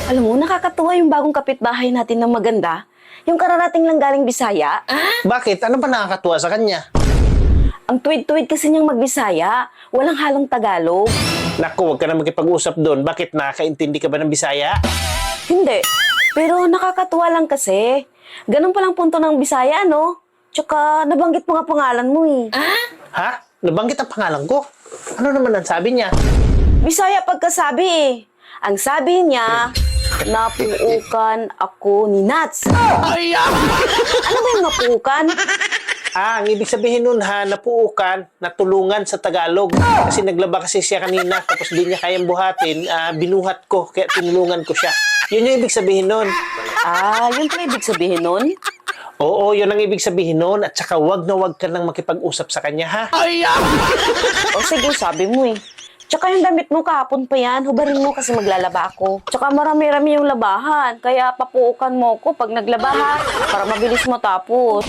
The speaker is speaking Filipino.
Alam mo, nakakatuwa yung bagong kapitbahay natin na maganda. Yung kararating lang galing Bisaya. Bakit? Ano ba nakakatuwa sa kanya? Ang tuwid-tuwid kasi niyang magbisaya. Walang halong Tagalog. Naku, huwag ka na magkipag-usap doon. Bakit? Nakakaintindi ka ba ng Bisaya? Hindi. Pero nakakatuwa lang kasi. Ganun palang punto ng Bisaya, no? Tsaka nabanggit mo nga pangalan mo eh. Ha? Nabanggit ang pangalan ko? Ano naman ang sabi niya? Bisaya pagkasabi eh. Ang sabi niya, napuukan ako ni Nats. Ano ba yung napuukan? Ang ibig sabihin nun ha, napuukan, natulungan sa Tagalog. Kasi naglaba kasi siya kanina, tapos di niya kayang buhatin, binuhat ko, kaya tinulungan ko siya. Yun yung ibig sabihin nun. Yun pala ibig sabihin nun? Oo, yun ang ibig sabihin nun. At saka wag na wag ka nang makipag-usap sa kanya ha. O sige, sabi mo eh. Tsaka yung damit mo kahapon pa yan, hubarin mo kasi maglalaba ako. Tsaka marami-rami yung labahan, kaya papuukan mo ko pag naglaba ha, para mabilis mo tapos.